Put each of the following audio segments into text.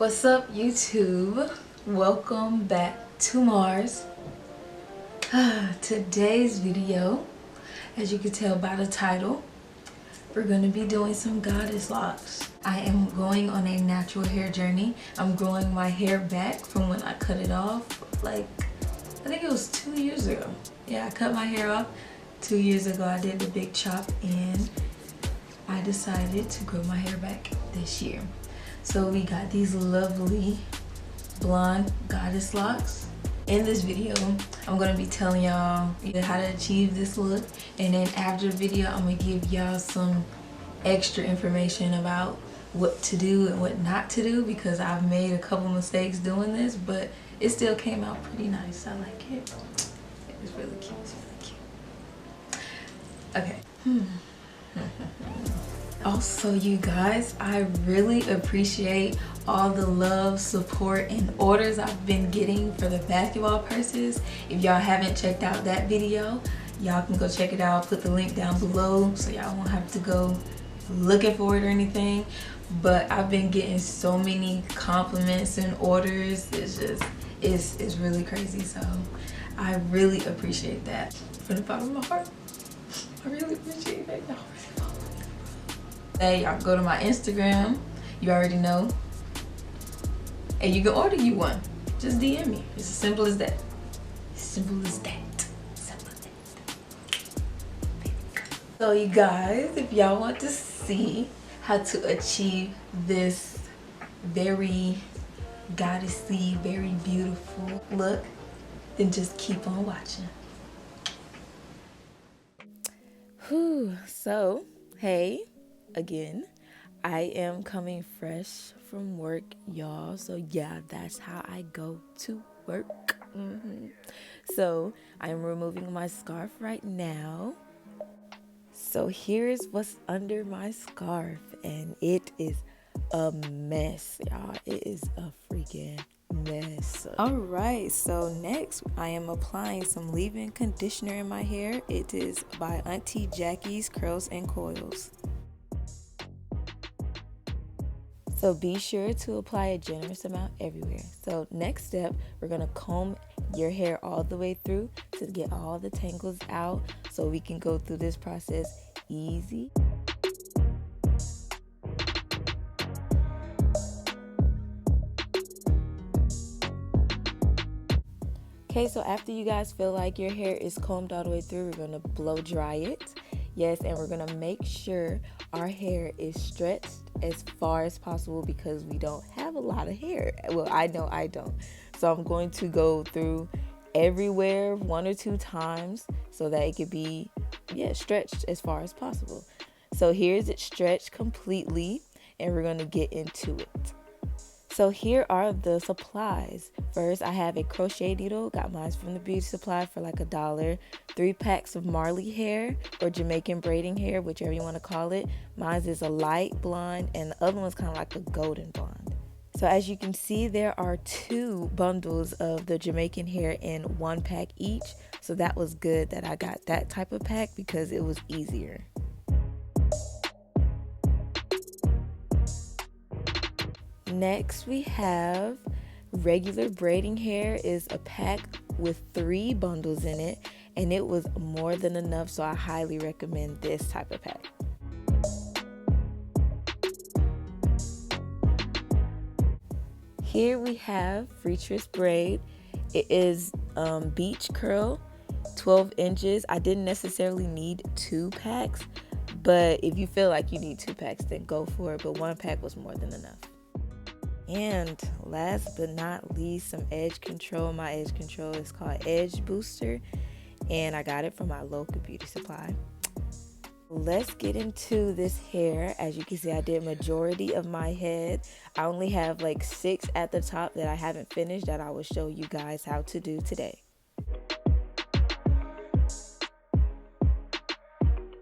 What's up, YouTube? Welcome back to MaaRz. Today's video, as you can tell by the title, we're going to be doing some goddess locks. I am going on a natural hair journey. I'm growing my hair back from when I cut it off, like, I think it was 2 years ago. Yeah, I cut my hair off 2 years ago. I did the big chop and I decided to grow my hair back this year. So we got these lovely blonde goddess locks. In this video, I'm gonna be telling y'all how to achieve this look, and then after the video, I'm gonna give y'all some extra information about what to do and what not to do, because I've made a couple mistakes doing this, but it still came out pretty nice. I like it. It's really cute. It's really cute. Okay. Also, you guys, I really appreciate all the love, support, and orders I've been getting for the basketball purses. If y'all haven't checked out that video, y'all can go check it out. I'll put the link down below so y'all won't have to go looking for it or anything. But I've been getting so many compliments and orders. It's really crazy. So I really appreciate that from the bottom of my heart. I really appreciate that. Y'all really follow me. Hey, y'all go to my Instagram. You already know. And you can order you one. Just DM me. It's as simple as that. Simple as that. Simple as that. So you guys, if y'all want to see how to achieve this very goddessy, very beautiful look, then just keep on watching. So, hey, again, I am coming fresh from work, y'all. So yeah, that's how I go to work. So I'm removing my scarf right now. So here's what's under my scarf, and it is a mess, y'all. It is a freaking mess. All right, so next I am applying some leave-in conditioner in my hair. It is by Auntie Jackie's Curls and Coils. So be sure to apply a generous amount everywhere. So next step, we're gonna comb your hair all the way through to get all the tangles out so we can go through this process easy. Okay, so after you guys feel like your hair is combed all the way through, we're gonna blow dry it. Yes, and we're gonna make sure our hair is stretched as far as possible because we don't have a lot of hair. Well, I know I don't. So I'm going to go through everywhere 1 or 2 times so that it could be, stretched as far as possible. So here's it stretched completely, and we're gonna get into it. So here are the supplies. First, I have a crochet needle. Got mine from the beauty supply for like $1. 3 packs of Marley hair or Jamaican braiding hair, whichever you want to call it. Mine is a light blonde and the other one's kind of like a golden blonde. So as you can see, there are 2 bundles of the Jamaican hair in 1 pack each. So that was good that I got that type of pack because it was easier. Next, we have regular braiding hair. Is a pack with 3 bundles in it, and it was more than enough, so I highly recommend this type of pack. Here we have free twist braid. It is beach curl, 12 inches. I didn't necessarily need 2 packs, but if you feel like you need 2 packs, then go for it, but 1 pack was more than enough. And last but not least, some edge control. My edge control is called Edge Booster, and I got it from my local beauty supply. Let's get into this hair. As you can see, I did majority of my head. I only have like 6 at the top that I haven't finished that I will show you guys how to do today.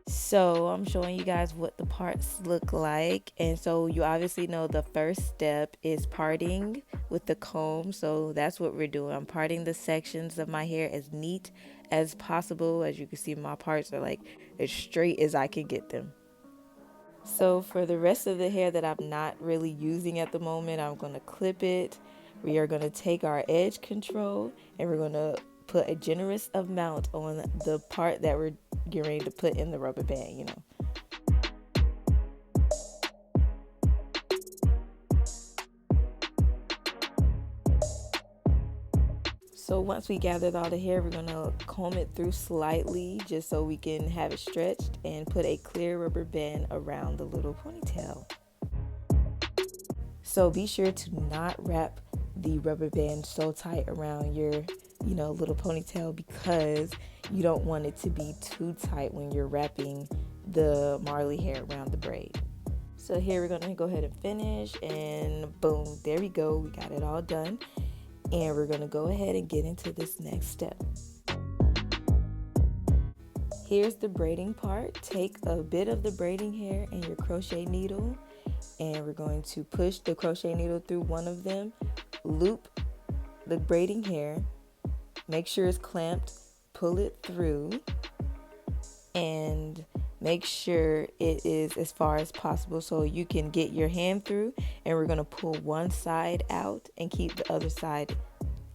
So I'm showing you guys what the parts look like. And so you obviously know the first step is parting with the comb. So that's what we're doing. I'm parting the sections of my hair as neat as possible. As you can see, my parts are like as straight as I can get them. So for the rest of the hair that I'm not really using at the moment, I'm going to clip it. We are going to take our edge control and we're going to put a generous amount on the part that we're getting ready to put in the rubber band, you know. So once we gathered all the hair, we're going to comb it through slightly just so we can have it stretched and put a clear rubber band around the little ponytail. So be sure to not wrap the rubber band so tight around your, little ponytail, because you don't want it to be too tight when you're wrapping the Marley hair around the braid. So here we're going to go ahead and finish, and boom, there we go. We got it all done. And we're going to go ahead and get into this next step. Here's the braiding part. Take a bit of the braiding hair and your crochet needle, and we're going to push the crochet needle through one of them, loop the braiding hair, make sure it's clamped, pull it through, and make sure it is as far as possible so you can get your hand through. And we're going to pull one side out and keep the other side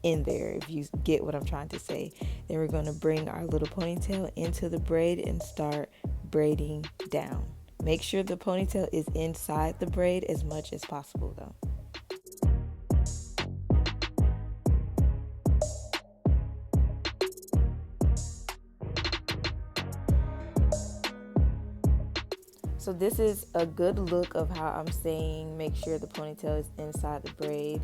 in there, if you get what I'm trying to say. Then we're going to bring our little ponytail into the braid and start braiding down. Make sure the ponytail is inside the braid as much as possible though. So this is a good look of how I'm saying make sure the ponytail is inside the braid.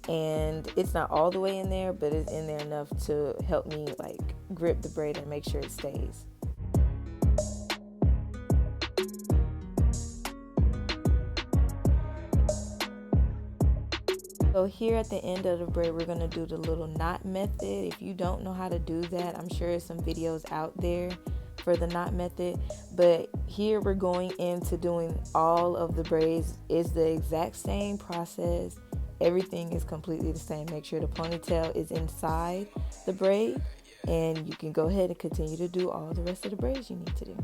And it's not all the way in there, but it's in there enough to help me like grip the braid and make sure it stays. So here at the end of the braid, we're going to do the little knot method. If you don't know how to do that, I'm sure there's some videos out there for the knot method, but here we're going into doing all of the braids. It's the exact same process. Everything is completely the same. Make sure the ponytail is inside the braid, and you can go ahead and continue to do all the rest of the braids you need to do.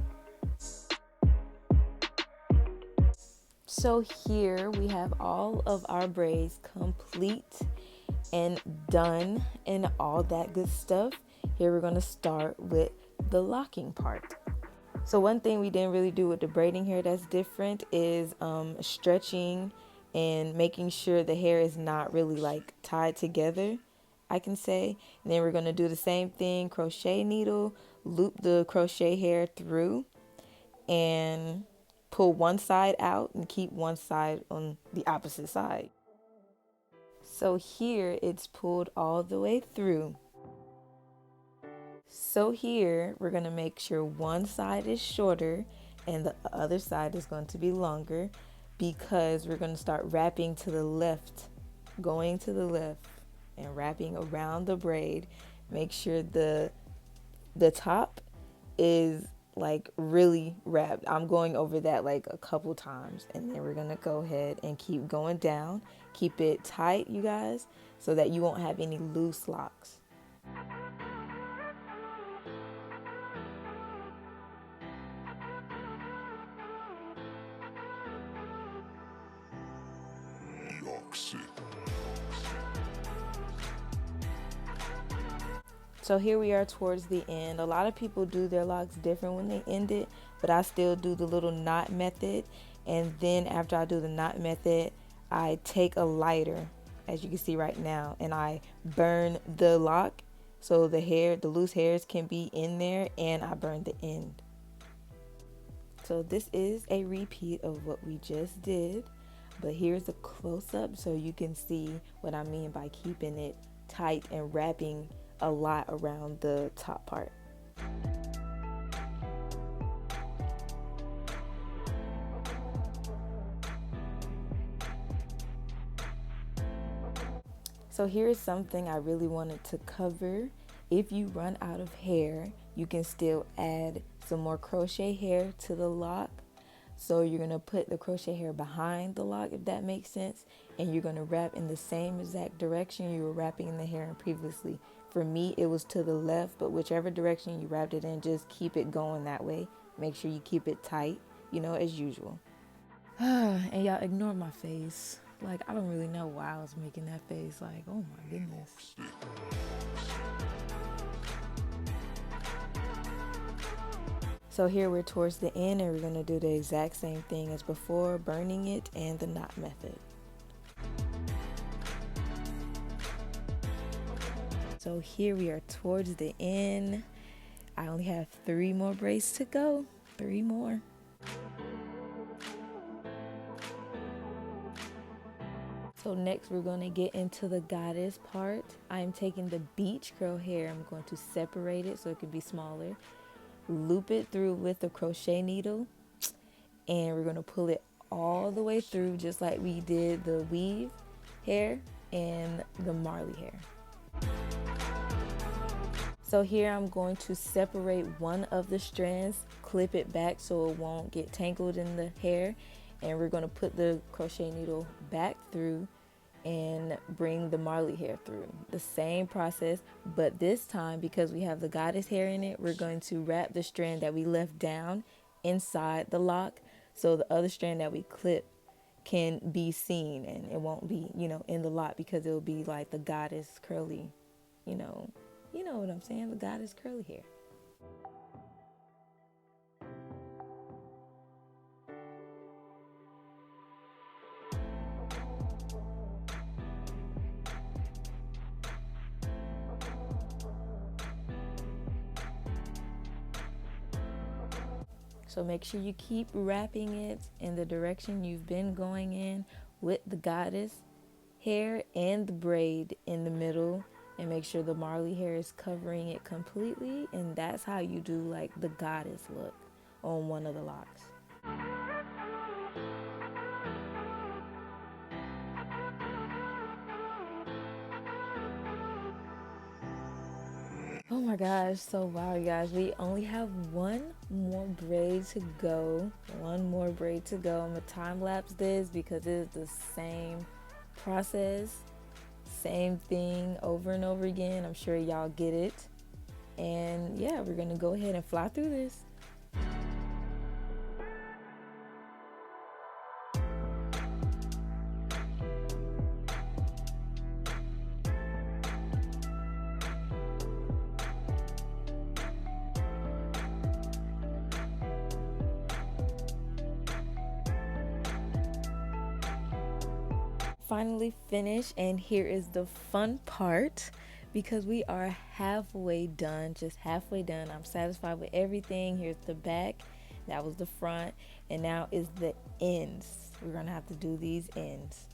So here we have all of our braids complete and done and all that good stuff. Here we're going to start with the locking part. So one thing we didn't really do with the braiding hair that's different is stretching and making sure the hair is not really like tied together, I can say. And then we're going to do the same thing, crochet needle, loop the crochet hair through, and pull one side out and keep one side on the opposite side. So here it's pulled all the way through. So here we're going to make sure one side is shorter and the other side is going to be longer, because we're going to start wrapping to the left, going to the left and wrapping around the braid. Make sure the top is like really wrapped. I'm going over that like a couple times, and then we're going to go ahead and keep going down. Keep it tight, you guys, so that you won't have any loose locks. Locs. So here we are towards the end. A lot of people do their locks different when they end it, but I still do the little knot method. And then after I do the knot method, I take a lighter, as you can see right now, and I burn the lock so the loose hairs can be in there, and I burn the end. So this is a repeat of what we just did, but here's a close-up so you can see what I mean by keeping it tight and wrapping a lot around the top part. So here is something I really wanted to cover. If you run out of hair, you can still add some more crochet hair to the lock. So you're going to put the crochet hair behind the lock, if that makes sense, and you're going to wrap in the same exact direction you were wrapping the hair in previously. For me, it was to the left, but whichever direction you wrapped it in, just keep it going that way. Make sure you keep it tight. as usual. And y'all ignore my face. Like, I don't really know why I was making that face. Like, oh my goodness. So here we're towards the end, and we're going to do the exact same thing as before, burning it and the knot method. So here we are towards the end. I only have 3 more braids to go. 3 more. So next we're going to get into the goddess part. I'm taking the beach curl hair. I'm going to separate it so it can be smaller. Loop it through with a crochet needle. And we're going to pull it all the way through just like we did the weave hair and the Marley hair. So here I'm going to separate one of the strands, clip it back so it won't get tangled in the hair. And we're going to put the crochet needle back through and bring the Marley hair through. The same process, but this time because we have the goddess hair in it, we're going to wrap the strand that we left down inside the lock so the other strand that we clip can be seen and it won't be, in the lock because it'll be like the goddess curly, you know what I'm saying? The goddess curly hair. So make sure you keep wrapping it in the direction you've been going in with the goddess hair and the braid in the middle, and make sure the Marley hair is covering it completely. And that's how you do like the goddess look on one of the locks. Oh my gosh, so wow, you guys, we only have one more braid to go. I'm gonna time lapse this because it is the same process, same thing over and over again. I'm sure y'all get it. And yeah, we're gonna go ahead and fly through this. Finally finished, and here is the fun part because we are halfway done, just halfway done. I'm satisfied with everything. Here's the back, that was the front, and now is the ends. We're gonna have to do these ends.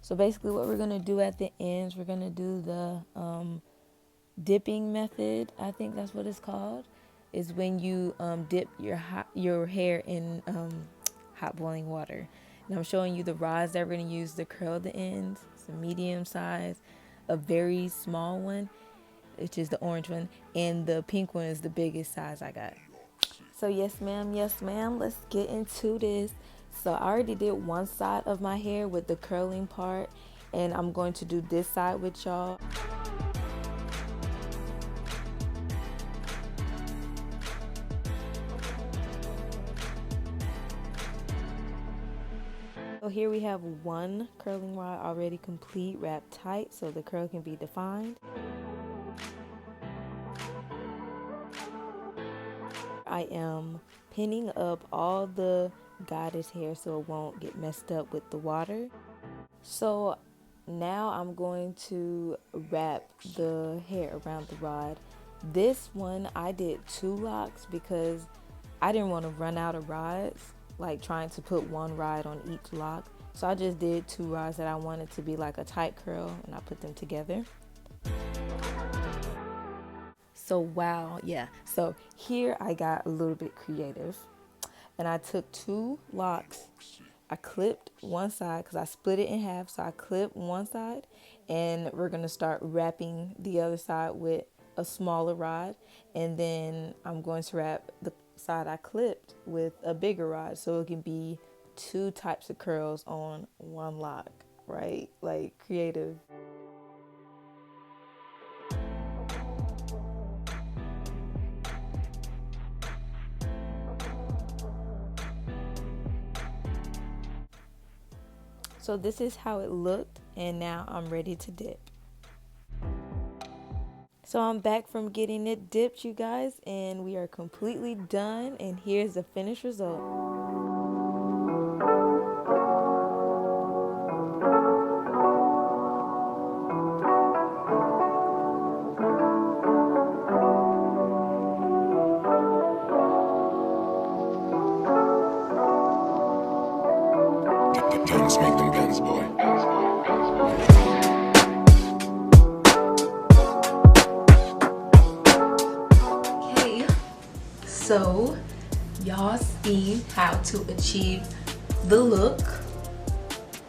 So basically what we're gonna do at the ends, we're gonna do the dipping method. I think that's what it's called, is when you dip your hair in hot boiling water. And I'm showing you the rods that we're going to use to curl the ends. It's a medium size, a very small one, which is the orange one, and the pink one is the biggest size I got. So yes ma'am, let's get into this. So I already did one side of my hair with the curling part, and I'm going to do this side with y'all. So here we have one curling rod already complete, wrapped tight so the curl can be defined. I am pinning up all the goddess hair so it won't get messed up with the water. So now I'm going to wrap the hair around the rod. This one I did 2 locks because I didn't want to run out of rods, like trying to put one rod on each lock. So I just did 2 rods that I wanted to be like a tight curl, and I put them together. So wow, yeah. So here I got a little bit creative, and I took 2 locks. I clipped one side because I split it in half. So I clipped one side, and we're gonna start wrapping the other side with a smaller rod, and then I'm going to wrap the side I clipped with a bigger rod so it can be 2 types of curls on one lock, right? Like creative. So this is how it looked, and now I'm ready to dip. So I'm back from getting it dipped, you guys, and we are completely done, and here's the finished result. Let's make them guns, boy. Okay, so y'all see how to achieve the look.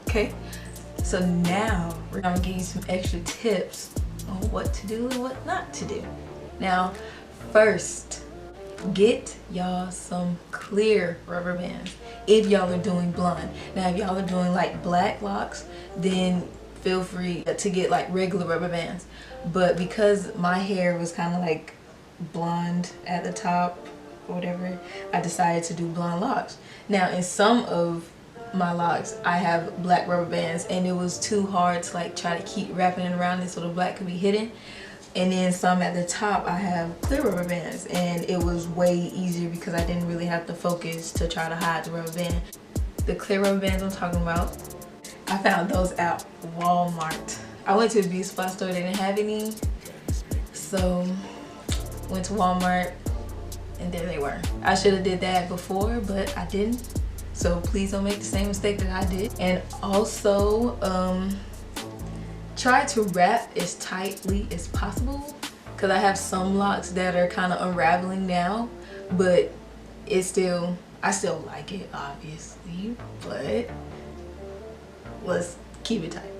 Okay, so now we're gonna give you some extra tips on what to do and what not to do. Now, first, get y'all some clear rubber bands if y'all are doing blonde. Now if y'all are doing like black locks, then feel free to get like regular rubber bands, but because my hair was kind of like blonde at the top or whatever, I decided to do blonde locks. Now in some of my locks I have black rubber bands, and it was too hard to like try to keep wrapping it around it so the black could be hidden. And then some at the top I have clear rubber bands, and it was way easier because I didn't really have to focus to try to hide the rubber band. The clear rubber bands I'm talking about, I found those at Walmart. I went to a beauty supply store, they didn't have any, so went to Walmart and there they were. I should have did that before, but I didn't, so please don't make the same mistake that I did. And also try to wrap as tightly as possible, because I have some locks that are kind of unraveling now, but I still like it, obviously, but let's keep it tight,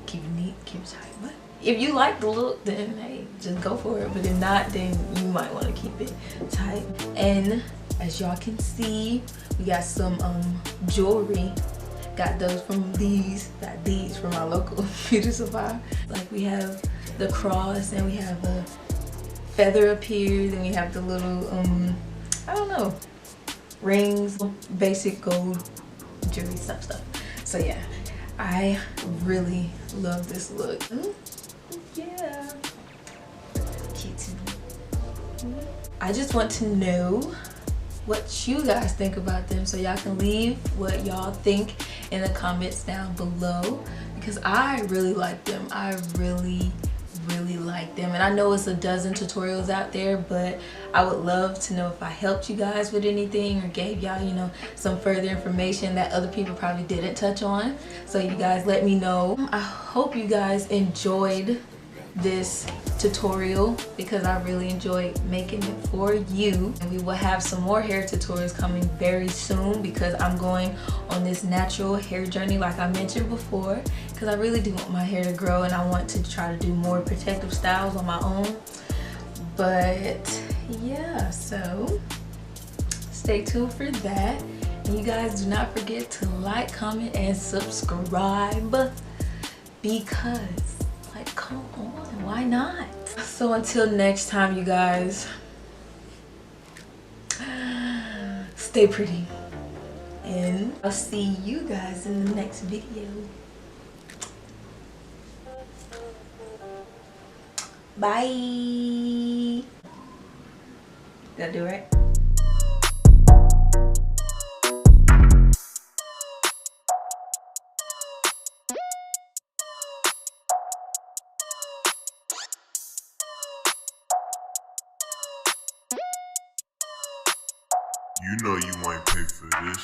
keep it neat, keep it tight. But if you like the look, then hey, just go for it, but if not, then you might want to keep it tight. And as y'all can see, we got some jewelry. Got those from these, got these from our local beauty supply. Like we have the cross, and we have a feather up here, then we have the little, I don't know, rings, basic gold jewelry stuff. So yeah, I really love this look. Yeah, cute too. I just want to know what you guys think about them, so y'all can leave what y'all think in the comments down below, because I really like them. I really like them, and I know it's a dozen tutorials out there, but I would love to know if I helped you guys with anything or gave y'all, you know, some further information that other people probably didn't touch on. So you guys let me know. I hope you guys enjoyed this tutorial, because I really enjoyed making it for you. And we will have some more hair tutorials coming very soon, because I'm going on this natural hair journey like I mentioned before, because I really do want my hair to grow, and I want to try to do more protective styles on my own. But yeah, so stay tuned for that. And you guys do not forget to like, comment, and subscribe, because like, come on, why not? So until next time, you guys, stay pretty, and I'll see you guys in the next video. Bye. Did I do it right? You know you ain't pay for this.